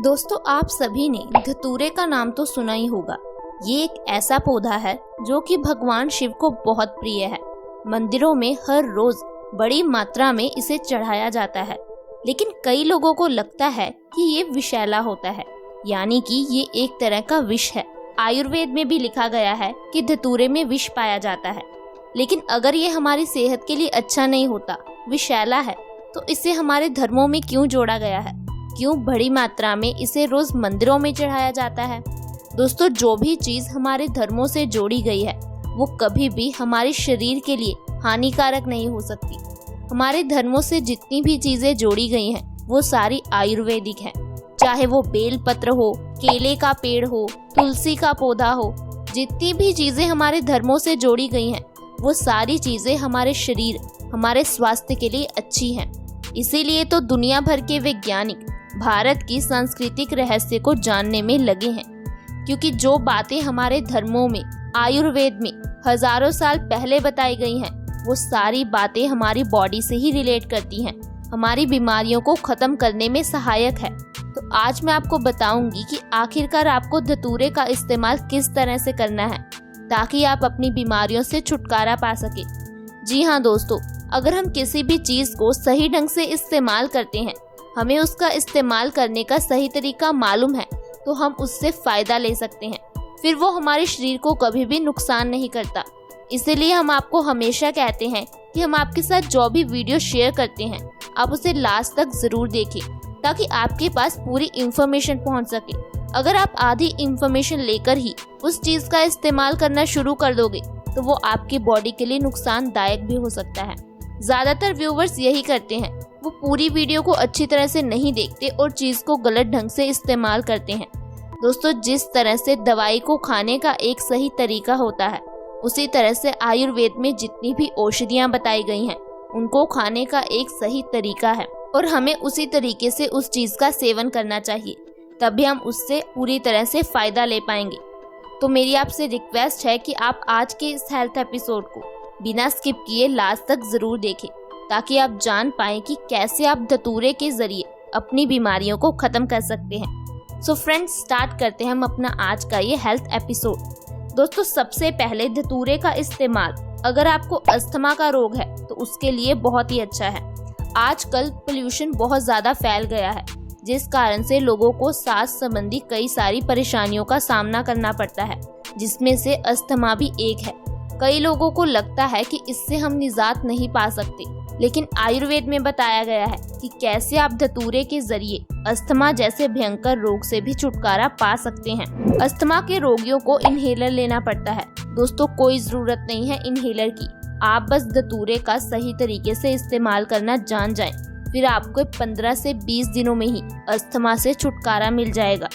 दोस्तों, आप सभी ने धतूरे का नाम तो सुना ही होगा। ये एक ऐसा पौधा है जो कि भगवान शिव को बहुत प्रिय है। मंदिरों में हर रोज बड़ी मात्रा में इसे चढ़ाया जाता है, लेकिन कई लोगों को लगता है कि ये विषैला होता है, यानी कि ये एक तरह का विष है। आयुर्वेद में भी लिखा गया है कि धतूरे में विष पाया जाता है, लेकिन अगर ये हमारी सेहत के लिए अच्छा नहीं होता, विषैला है, तो इसे हमारे धर्मों में क्यों जोड़ा गया है? क्यों बड़ी मात्रा में इसे रोज मंदिरों में चढ़ाया जाता है? दोस्तों, जो भी चीज हमारे धर्मों से जोड़ी गई है वो कभी भी हमारे शरीर के लिए हानिकारक नहीं हो सकती। हमारे धर्मों से जितनी भी चीजें जोड़ी गई हैं वो सारी आयुर्वेदिक हैं। चाहे वो बेल पत्र हो, केले का पेड़ हो, तुलसी का पौधा हो, जितनी भी चीजें हमारे धर्मों से जोड़ी गई हैं वो सारी चीजें हमारे शरीर, हमारे स्वास्थ्य के लिए अच्छी हैं। इसीलिए तो दुनिया भर के वैज्ञानिक भारत की सांस्कृतिक रहस्य को जानने में लगे हैं, क्योंकि जो बातें हमारे धर्मों में, आयुर्वेद में हजारों साल पहले बताई गई हैं वो सारी बातें हमारी बॉडी से ही रिलेट करती हैं, हमारी बीमारियों को खत्म करने में सहायक है। तो आज मैं आपको बताऊंगी कि आखिरकार आपको धतूरे का इस्तेमाल किस तरह से करना है ताकि आप अपनी बीमारियों से छुटकारा पा सके। जी हाँ दोस्तों, अगर हम किसी भी चीज को सही ढंग से इस्तेमाल करते हैं, हमें उसका इस्तेमाल करने का सही तरीका मालूम है, तो हम उससे फायदा ले सकते हैं। फिर वो हमारे शरीर को कभी भी नुकसान नहीं करता। इसीलिए हम आपको हमेशा कहते हैं कि हम आपके साथ जो भी वीडियो शेयर करते हैं आप उसे लास्ट तक जरूर देखें, ताकि आपके पास पूरी इंफॉर्मेशन पहुंच सके। अगर आप आधी इंफॉर्मेशन लेकर ही उस चीज का इस्तेमाल करना शुरू कर दोगे तो वो आपकी बॉडी के लिए नुकसानदायक भी हो सकता है। ज्यादातर व्यूवर्स यही करते हैं, वो पूरी वीडियो को अच्छी तरह से नहीं देखते और चीज को गलत ढंग से इस्तेमाल करते हैं। दोस्तों, जिस तरह से दवाई को खाने का एक सही तरीका होता है, उसी तरह से आयुर्वेद में जितनी भी औषधियाँ बताई गई हैं उनको खाने का एक सही तरीका है, और हमें उसी तरीके से उस चीज का सेवन करना चाहिए, तभी हम उससे पूरी तरह से फायदा ले पाएंगे। तो मेरी आपसे रिक्वेस्ट है कि आप आज के इस हेल्थ एपिसोड को बिना स्किप किए लास्ट तक जरूर देखें, ताकि आप जान पाएं कि कैसे आप धतूरे के जरिए अपनी बीमारियों को खत्म कर सकते हैं। सो फ्रेंड्स, स्टार्ट करते हैं हम अपना आज का ये हेल्थ एपिसोड। दोस्तों, सबसे पहले धतूरे का इस्तेमाल अगर आपको अस्थमा का रोग है तो उसके लिए बहुत ही अच्छा है। आजकल पोल्यूशन बहुत ज़्यादा फैल गया है, जिस कारण से लोगों को सांस संबंधी कई सारी परेशानियों का सामना करना पड़ता है, जिसमें से अस्थमा भी एक है। कई लोगों को लगता है कि इससे हम निजात नहीं पा सकते, लेकिन आयुर्वेद में बताया गया है कि कैसे आप धतूरे के जरिए अस्थमा जैसे भयंकर रोग से भी छुटकारा पा सकते हैं। अस्थमा के रोगियों को इनहेलर लेना पड़ता है। दोस्तों, कोई जरूरत नहीं है इनहेलर की, आप बस धतूरे का सही तरीके से इस्तेमाल करना जान जाएं, फिर आपको 15 से 20 दिनों में ही अस्थमा से छुटकारा मिल जाएगा।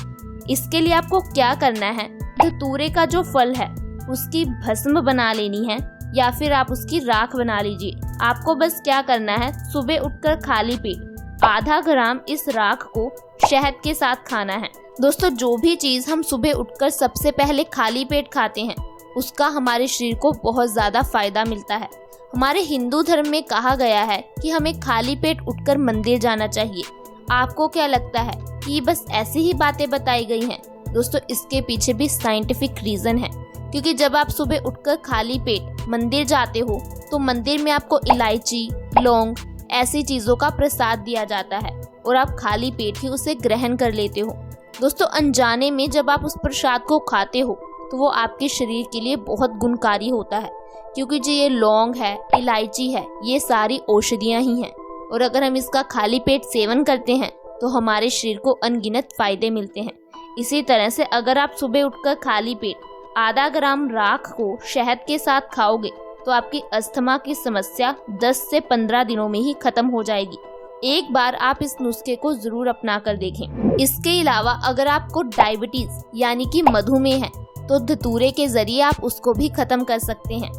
इसके लिए आपको क्या करना है, धतूरे का जो फल है उसकी भस्म बना लेनी है, या फिर आप उसकी राख बना लीजिए। आपको बस क्या करना है, सुबह उठकर खाली पेट आधा ग्राम इस राख को शहद के साथ खाना है। दोस्तों, जो भी चीज हम सुबह उठकर सबसे पहले खाली पेट खाते हैं उसका हमारे शरीर को बहुत ज्यादा फायदा मिलता है। हमारे हिंदू धर्म में कहा गया है कि हमें खाली पेट उठकर मंदिर जाना चाहिए। आपको क्या लगता है कि ये बस ऐसी ही बातें बताई गई हैं? दोस्तों, इसके पीछे भी साइंटिफिक रीजन है, क्योंकि जब आप सुबह उठकर खाली पेट मंदिर जाते हो तो मंदिर में आपको इलायची, लौंग ऐसी चीजों का प्रसाद दिया जाता है और आप खाली पेट ही उसे ग्रहण कर लेते हो। दोस्तों, अनजाने में जब आप उस प्रसाद को खाते हो तो वो आपके शरीर के लिए बहुत गुणकारी होता है, क्योंकि जो ये लौंग है, इलायची है, ये सारी औषधियाँ ही हैं, और अगर हम इसका खाली पेट सेवन करते हैं तो हमारे शरीर को अनगिनत फायदे मिलते हैं। इसी तरह से अगर आप सुबह उठकर खाली पेट आधा ग्राम राख को शहद के साथ खाओगे तो आपकी अस्थमा की समस्या 10 से 15 दिनों में ही खत्म हो जाएगी। एक बार आप इस नुस्खे को जरूर अपना कर देखें। इसके अलावा अगर आपको डायबिटीज यानी कि मधुमेह है तो धतूरे के जरिए आप उसको भी खत्म कर सकते हैं।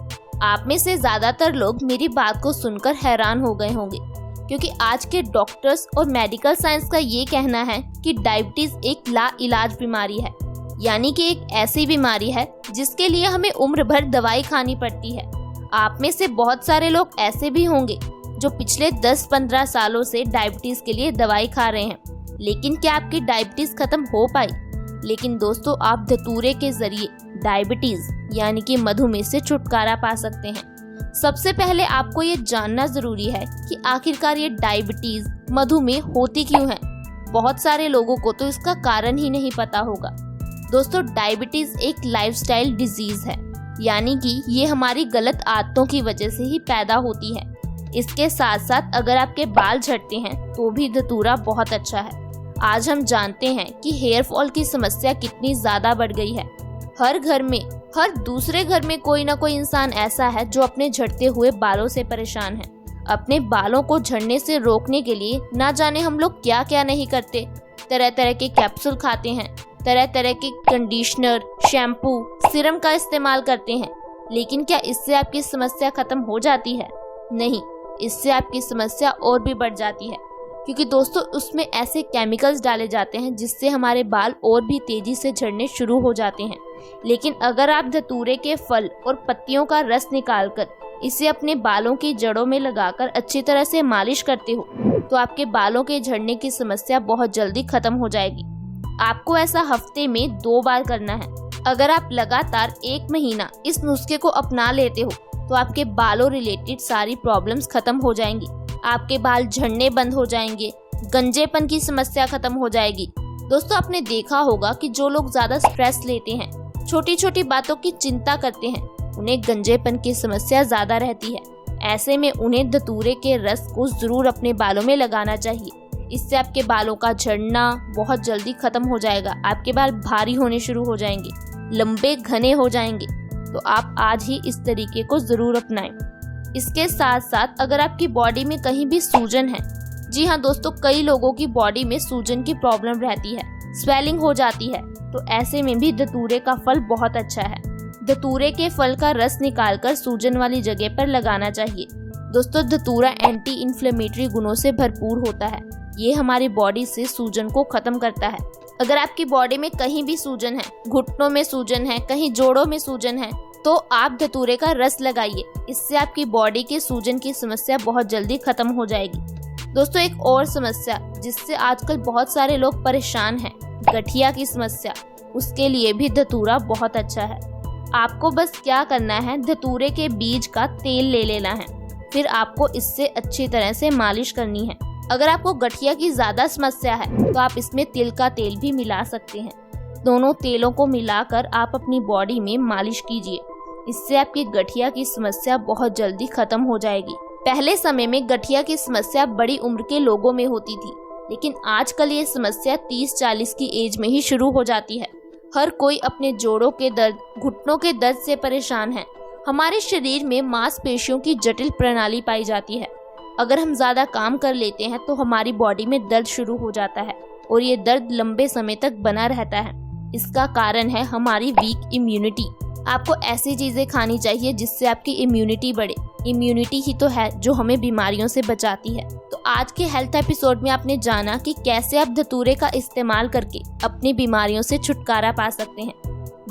आप में से ज्यादातर लोग मेरी बात को सुनकर हैरान हो गए होंगे, क्योंकि आज के डॉक्टर्स और मेडिकल साइंस का ये कहना है कि डायबिटीज एक लाइलाज बीमारी है, यानी कि एक ऐसी बीमारी है जिसके लिए हमें उम्र भर दवाई खानी पड़ती है। आप में से बहुत सारे लोग ऐसे भी होंगे जो पिछले 10-15 सालों से डायबिटीज के लिए दवाई खा रहे हैं, लेकिन क्या आपकी डायबिटीज खत्म हो पाई? लेकिन दोस्तों, आप धतूरे के जरिए डायबिटीज यानी कि मधुमेह से छुटकारा पा सकते हैं। सबसे पहले आपको ये जानना जरूरी है कि आखिरकार ये डायबिटीज मधुमेह होती क्यों है। बहुत सारे लोगों को तो इसका कारण ही नहीं पता होगा। दोस्तों, डायबिटीज एक लाइफस्टाइल डिजीज है, यानी कि ये हमारी गलत आदतों की वजह से ही पैदा होती है। इसके साथ साथ अगर आपके बाल झड़ते हैं तो भी धतूरा बहुत अच्छा है। आज हम जानते हैं कि हेयर फॉल की समस्या कितनी ज्यादा बढ़ गई है। हर घर में, हर दूसरे घर में कोई ना कोई इंसान ऐसा है जो अपने झड़ते हुए बालों से परेशान है। अपने बालों को झड़ने से रोकने के लिए ना जाने हम लोग क्या क्या नहीं करते। तरह तरह के कैप्सूल खाते हैं, तरह तरह के कंडीशनर, शैम्पू, सीरम का इस्तेमाल करते हैं। लेकिन क्या इससे आपकी समस्या खत्म हो जाती है? नहीं, इससे आपकी समस्या और भी बढ़ जाती है, क्योंकि दोस्तों उसमें ऐसे केमिकल्स डाले जाते हैं जिससे हमारे बाल और भी तेजी से झड़ने शुरू हो जाते हैं। लेकिन अगर आप धतूरे के फल और पत्तियों का रस निकालकर इसे अपने बालों की जड़ों में लगाकर अच्छी तरह से मालिश करते हो तो आपके बालों के झड़ने की समस्या बहुत जल्दी खत्म हो जाएगी। आपको ऐसा हफ्ते में 2 बार करना है। अगर आप लगातार 1 महीना इस नुस्खे को अपना लेते हो तो आपके बालों रिलेटेड सारी प्रॉब्लम्स खत्म हो जाएंगी। आपके बाल झड़ने बंद हो जाएंगे, गंजेपन की समस्या खत्म हो जाएगी। दोस्तों, आपने देखा होगा कि जो लोग ज्यादा स्ट्रेस लेते हैं, छोटी छोटी बातों की चिंता करते हैं, उन्हें गंजेपन की समस्या ज्यादा रहती है। ऐसे में उन्हें धतूरे के रस को जरूर अपने बालों में लगाना चाहिए। इससे आपके बालों का झड़ना बहुत जल्दी खत्म हो जाएगा। आपके बाल भारी होने शुरू हो जाएंगे, लंबे घने हो जाएंगे। तो आप आज ही इस तरीके को जरूर अपनाएं। इसके साथ साथ अगर आपकी बॉडी में कहीं भी सूजन है, जी हाँ दोस्तों, कई लोगों की बॉडी में सूजन की प्रॉब्लम रहती है, स्वेलिंग हो जाती है, तो ऐसे में भी धतूरे का फल बहुत अच्छा है। धतूरे के फल का रस निकालकर सूजन वाली जगह पर लगाना चाहिए। दोस्तों, धतूरा एंटी इन्फ्लेमेटरी गुणों से भरपूर होता है। ये हमारी बॉडी से सूजन को खत्म करता है। अगर आपकी बॉडी में कहीं भी सूजन है, घुटनों में सूजन है, कहीं जोड़ों में सूजन है, तो आप धतूरे का रस लगाइए। इससे आपकी बॉडी के सूजन की समस्या बहुत जल्दी खत्म हो जाएगी। दोस्तों, एक और समस्या जिससे आजकल बहुत सारे लोग परेशान हैं, गठिया की समस्या, उसके लिए भी धतूरा बहुत अच्छा है। आपको बस क्या करना है, धतूरे के बीज का तेल ले लेना है, फिर आपको इससे अच्छी तरह से मालिश करनी है। अगर आपको गठिया की ज्यादा समस्या है तो आप इसमें तिल का तेल भी मिला सकते हैं। दोनों तेलों को मिलाकर आप अपनी बॉडी में मालिश कीजिए। इससे आपकी गठिया की समस्या बहुत जल्दी खत्म हो जाएगी। पहले समय में गठिया की समस्या बड़ी उम्र के लोगों में होती थी, लेकिन आजकल ये समस्या 30-40 की एज में ही शुरू हो जाती है। हर कोई अपने जोड़ों के दर्द, घुटनों के दर्द से परेशान है। हमारे शरीर में मांसपेशियों की जटिल प्रणाली पाई जाती है। अगर हम ज्यादा काम कर लेते हैं तो हमारी बॉडी में दर्द शुरू हो जाता है और ये दर्द लंबे समय तक बना रहता है। इसका कारण है हमारी वीक इम्यूनिटी। आपको ऐसी चीजें खानी चाहिए जिससे आपकी इम्यूनिटी बढ़े। इम्यूनिटी ही तो है जो हमें बीमारियों से बचाती है। तो आज के हेल्थ एपिसोड में आपने जाना कि कैसे आप धतूरे का इस्तेमाल करके अपनी बीमारियों से छुटकारा पा सकते हैं।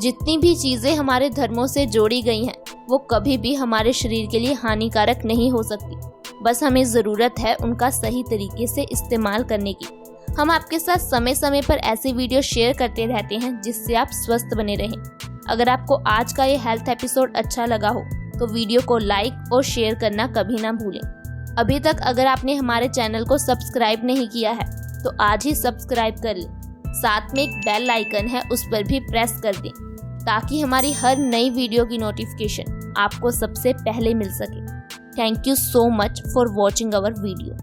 जितनी भी चीजें हमारे धर्मों से जोड़ी गई हैं, वो कभी भी हमारे शरीर के लिए हानिकारक नहीं हो सकती। बस हमें जरूरत है उनका सही तरीके से इस्तेमाल करने की। हम आपके साथ समय समय पर ऐसे वीडियो शेयर करते रहते हैं जिससे आप स्वस्थ बने रहें। अगर आपको आज का ये हेल्थ एपिसोड अच्छा लगा हो तो वीडियो को लाइक और शेयर करना कभी ना भूलें। अभी तक अगर आपने हमारे चैनल को सब्सक्राइब नहीं किया है तो आज ही सब्सक्राइब कर लें। साथ में एक बेल आइकन है, उस पर भी प्रेस कर दें ताकि हमारी हर नई वीडियो की नोटिफिकेशन आपको सबसे पहले मिल सके। Thank you so much for watching our video.